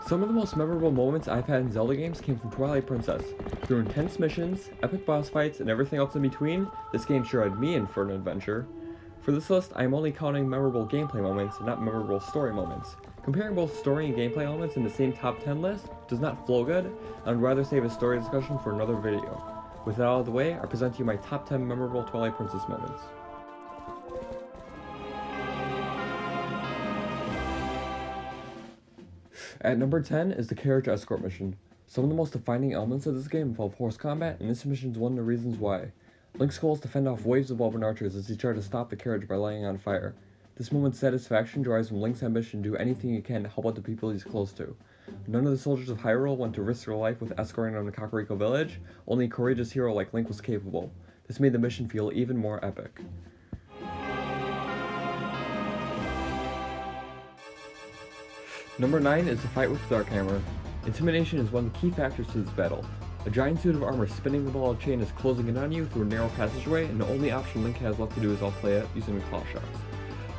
Some of the most memorable moments I've had in Zelda games came from Twilight Princess. Through intense missions, epic boss fights, and everything else in between, this game sure had me in for an adventure. For this list, I am only counting memorable gameplay moments and not memorable story moments. Comparing both story and gameplay elements in the same top 10 list does not flow good, and I'd rather save a story discussion for another video. With that out of the way, I present to you my top 10 memorable Twilight Princess moments. At number 10 is the carriage escort mission. Some of the most defining elements of this game involve horse combat, and this mission is one of the reasons why. Lynx's goal is to fend off waves of Elven archers as he tries to stop the carriage by lighting on fire. This moment's satisfaction derives from Lynx's ambition to do anything he can to help out the people he's close to. None of the soldiers of Hyrule went to risk their life with escorting them to Kakariko village, only a courageous hero like Link was capable. This made the mission feel even more epic. Number 9 is the fight with Dark Hammer. Intimidation is one of the key factors to this battle. A giant suit of armor spinning the ball of chain is closing in on you through a narrow passageway, and the only option Link has left to do is outplay it using the claw shots.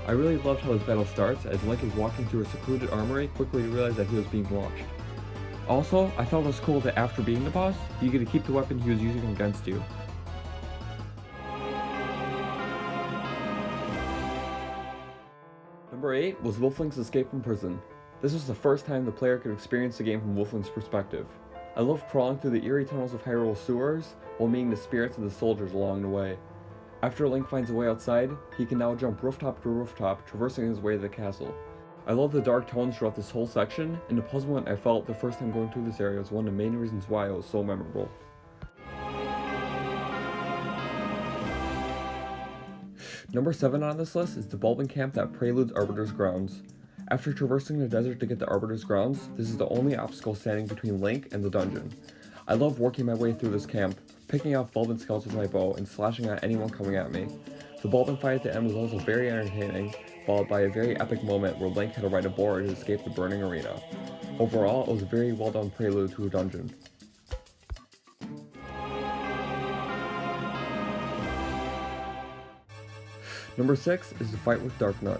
I really loved how this battle starts, as Link is walking through a secluded armory, quickly to realize that he was being watched. Also, I thought it was cool that after beating the boss, you get to keep the weapon he was using against you. Number 8 was Wolflink's escape from prison. This was the first time the player could experience the game from Wolflink's perspective. I loved crawling through the eerie tunnels of Hyrule sewers while meeting the spirits of the soldiers along the way. After Link finds a way outside, he can now jump rooftop to rooftop, traversing his way to the castle. I love the dark tones throughout this whole section, and the puzzlement I felt the first time going through this area was one of the main reasons why it was so memorable. Number 7 on this list is the Bulbin camp that preludes Arbiter's grounds. After traversing the desert to get to Arbiter's grounds, this is the only obstacle standing between Link and the dungeon. I love working my way through this camp, picking off Bulbin scouts with my bow and slashing at anyone coming at me. The Bulbin fight at the end was also very entertaining, followed by a very epic moment where Link had to ride a boar to escape the burning arena. Overall, it was a very well done prelude to a dungeon. Number 6 is the fight with Darknut.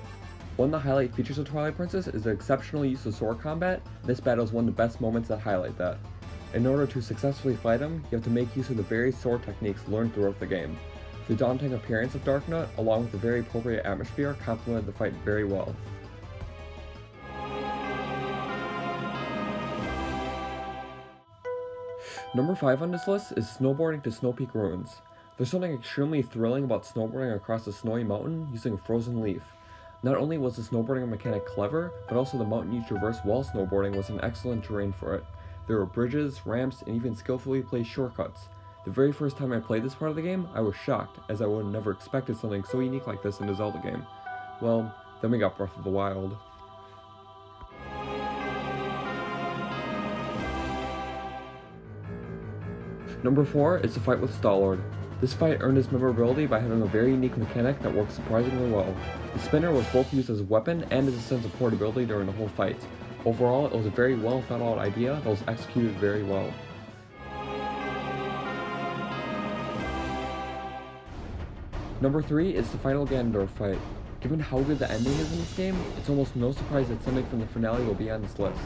One of the highlight features of Twilight Princess is the exceptional use of sword combat. This battle is one of the best moments that highlight that. In order to successfully fight him, you have to make use of the various sword techniques learned throughout the game. The daunting appearance of Darknut, along with the very appropriate atmosphere, complemented the fight very well. Number 5 on this list is snowboarding to Snow Peak Ruins. There's something extremely thrilling about snowboarding across a snowy mountain using a frozen leaf. Not only was the snowboarding mechanic clever, but also the mountain you traverse while snowboarding was an excellent terrain for it. There were bridges, ramps, and even skillfully placed shortcuts. The very first time I played this part of the game, I was shocked, as I would have never expected something so unique like this in a Zelda game. Well, then we got Breath of the Wild. Number 4 is the fight with Stallard. This fight earned its memorability by having a very unique mechanic that worked surprisingly well. The spinner was both used as a weapon and as a sense of portability during the whole fight. Overall, it was a very well thought out idea that was executed very well. Number 3 is the final Ganondorf fight. Given how good the ending is in this game, it's almost no surprise that something from the finale will be on this list.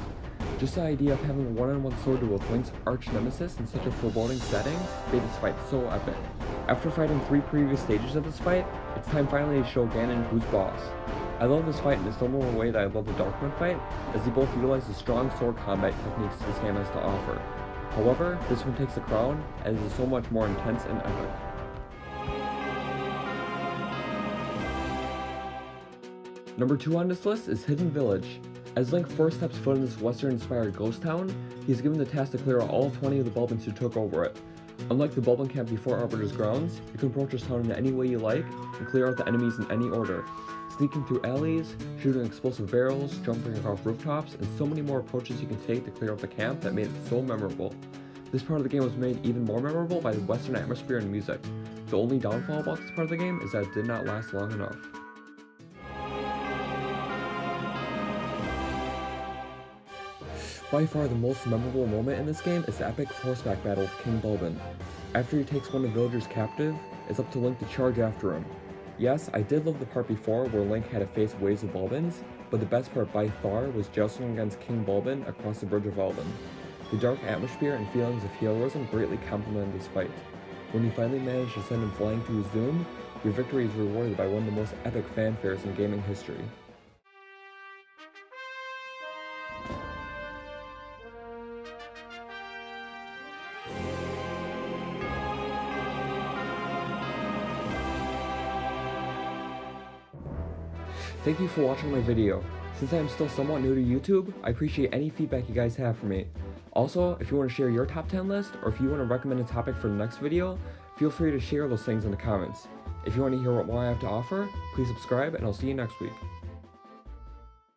Just the idea of having a one-on-one sword duel with Link's arch-nemesis in such a foreboding setting made this fight so epic. After fighting 3 previous stages of this fight, it's time finally to show Ganon who's boss. I love this fight in a similar way that I love the Darknut fight, as they both utilize the strong sword combat techniques this game has to offer. However, this one takes the crown, as it is so much more intense and epic. Number 2 on this list is Hidden Village. As Link first steps foot in this Western-inspired ghost town, he is given the task to clear out all 20 of the Bulbins who took over it. Unlike the Bulbin camp before Arbiter's grounds, you can approach this town in any way you like, and clear out the enemies in any order. Sneaking through alleys, shooting explosive barrels, jumping across rooftops, and so many more approaches you can take to clear out the camp that made it so memorable. This part of the game was made even more memorable by the Western atmosphere and music. The only downfall about this part of the game is that it did not last long enough. By far the most memorable moment in this game is the epic horseback battle with King Bulbin. After he takes one of the villagers captive, it's up to Link to charge after him. Yes, I did love the part before where Link had to face waves of Bulbins, but the best part by far was jousting against King Bulbin across the Bridge of Eldin. The dark atmosphere and feelings of heroism greatly complemented this fight. When you finally manage to send him flying to his doom, your victory is rewarded by one of the most epic fanfares in gaming history. Thank you for watching my video. Since I am still somewhat new to YouTube, I appreciate any feedback you guys have for me. Also, if you want to share your top 10 list, or if you want to recommend a topic for the next video, feel free to share those things in the comments. If you want to hear what more I have to offer, please subscribe and I'll see you next week.